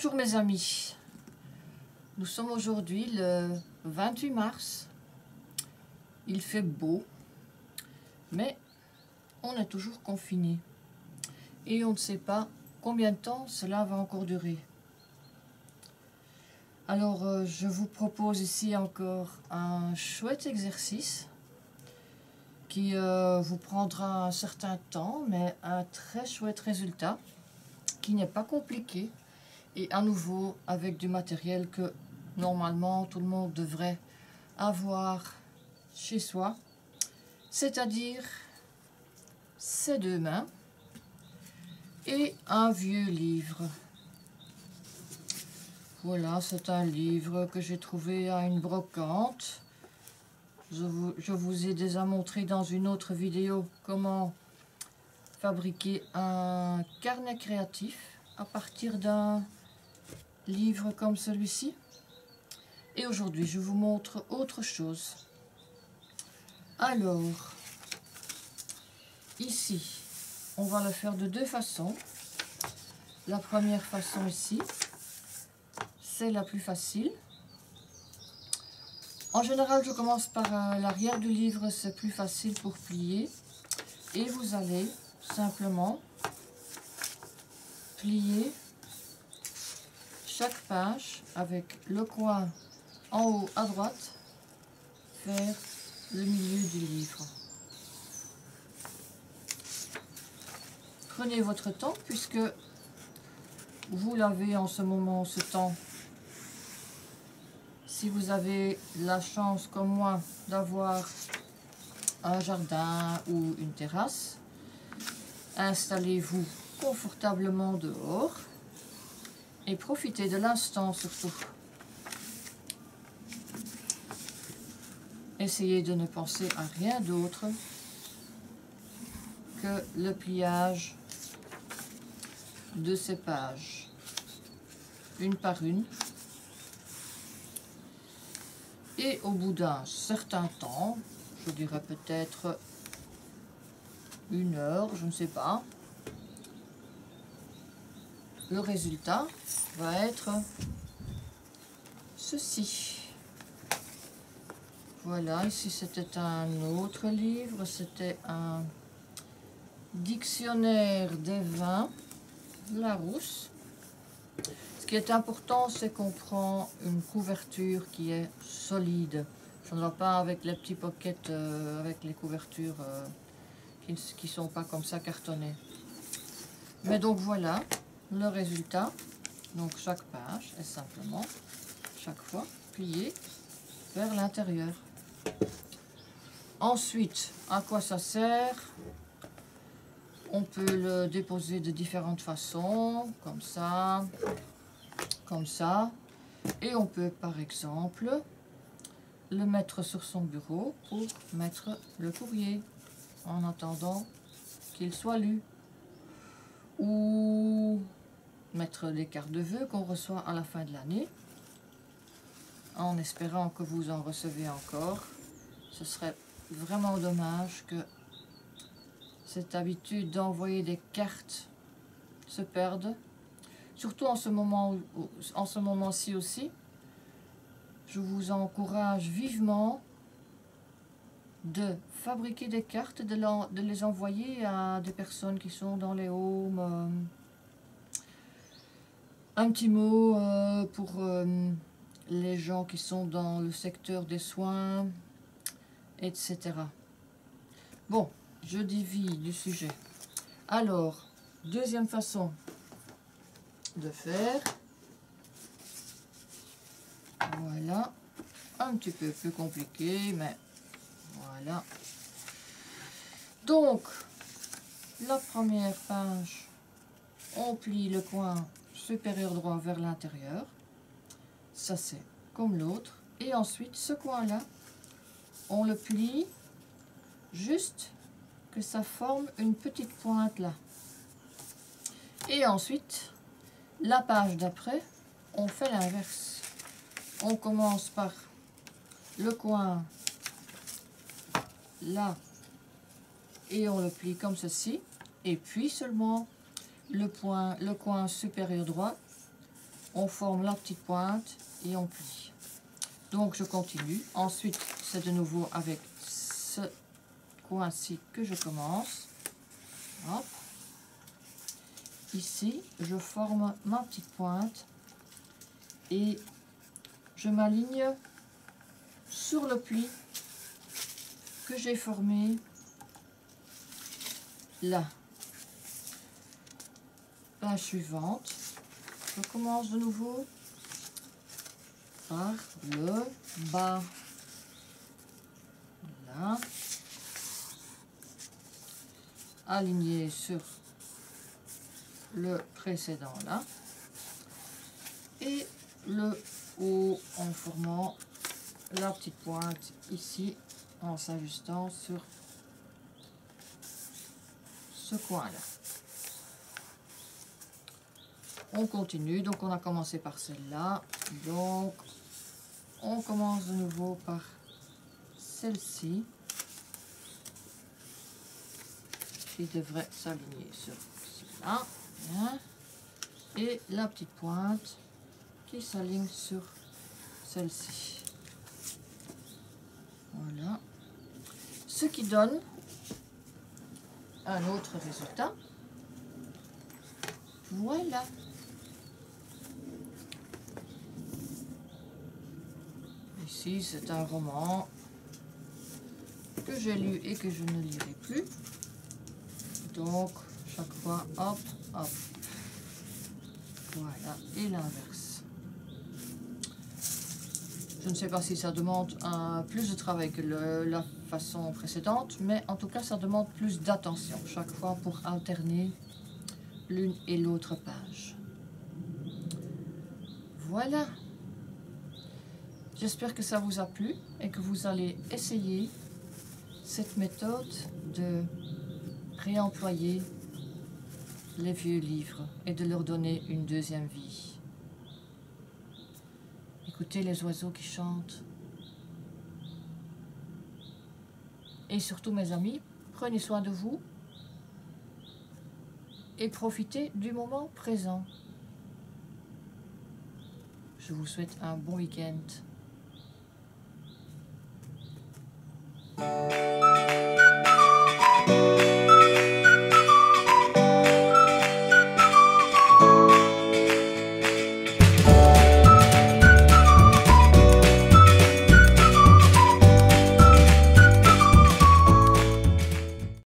Bonjour mes amis, nous sommes aujourd'hui le 28 mars, il fait beau, mais on est toujours confiné et on ne sait pas combien de temps cela va encore durer. Alors je vous propose ici encore un chouette exercice qui vous prendra un certain temps, mais un très chouette résultat qui n'est pas compliqué. Et à nouveau avec du matériel que normalement tout le monde devrait avoir chez soi, c'est-à-dire ses deux mains et un vieux livre. Voilà, c'est un livre que j'ai trouvé à une brocante. Je vous ai déjà montré dans une autre vidéo comment fabriquer un carnet créatif à partir d'un livre comme celui-ci. Et aujourd'hui je vous montre autre chose. Alors ici on va le faire de deux façons. La première façon ici, c'est la plus facile. En général je commence par l'arrière du livre, c'est plus facile pour plier, et vous allez simplement plier chaque page avec le coin en haut à droite vers le milieu du livre. Prenez votre temps puisque vous l'avez en ce moment, ce temps. Si vous avez la chance comme moi d'avoir un jardin ou une terrasse, installez-vous confortablement dehors et profitez de l'instant surtout. Essayez de ne penser à rien d'autre que le pliage de ces pages, une par une. Et au bout d'un certain temps, je dirais peut-être 1 heure, je ne sais pas, le résultat va être ceci. Voilà, ici c'était un autre livre, c'était un dictionnaire des vins, Larousse. Ce qui est important, c'est qu'on prend une couverture qui est solide. Je ne vais pas avec les petits pockets, avec les couvertures qui ne sont pas comme ça cartonnées. Mais donc voilà le résultat. Donc chaque page est simplement, chaque fois, pliée vers l'intérieur. Ensuite, à quoi ça sert? On peut le déposer de différentes façons, comme ça, et on peut par exemple le mettre sur son bureau pour mettre le courrier en attendant qu'il soit lu, ou mettre les cartes de vœux qu'on reçoit à la fin de l'année en espérant que vous en recevez encore. Ce serait vraiment dommage que cette habitude d'envoyer des cartes se perde, surtout en ce moment-ci aussi. Je vous encourage vivement de fabriquer des cartes, de les envoyer à des personnes qui sont dans les homes. Un petit mot pour les gens qui sont dans le secteur des soins, etc. Bon, je dévie du sujet. Alors, deuxième façon de faire. Voilà, un petit peu plus compliqué, mais voilà. Donc, la première page, on plie le coin supérieur droit vers l'intérieur. Ça, c'est comme l'autre. Et ensuite, ce coin-là, on le plie juste que ça forme une petite pointe là. Et ensuite, la page d'après, on fait l'inverse. On commence par le coin là et on le plie comme ceci, et puis seulement le coin supérieur droit on forme la petite pointe et on plie. Donc je continue. Ensuite, c'est de nouveau avec ce coin-ci que je commence. Hop. Ici, je forme ma petite pointe et je m'aligne sur le pli que j'ai formé là. Page suivante, je commence de nouveau par le bas. Voilà. Aligné sur le précédent là. Et le haut en formant la petite pointe ici en s'ajustant sur ce coin là. On continue, donc on a commencé par celle-là, donc on commence de nouveau par celle-ci qui devrait s'aligner sur celle-là, et la petite pointe qui s'aligne sur celle-ci. Voilà, ce qui donne un autre résultat. Voilà. Ici, c'est un roman que j'ai lu et que je ne lirai plus. Donc, chaque fois, hop, hop. Voilà, et l'inverse. Je ne sais pas si ça demande plus de travail que la façon précédente, mais en tout cas, ça demande plus d'attention chaque fois pour alterner l'une et l'autre page. Voilà. J'espère que ça vous a plu et que vous allez essayer cette méthode de réemployer les vieux livres et de leur donner une deuxième vie. Écoutez les oiseaux qui chantent. Et surtout mes amis, prenez soin de vous et profitez du moment présent. Je vous souhaite un bon week-end.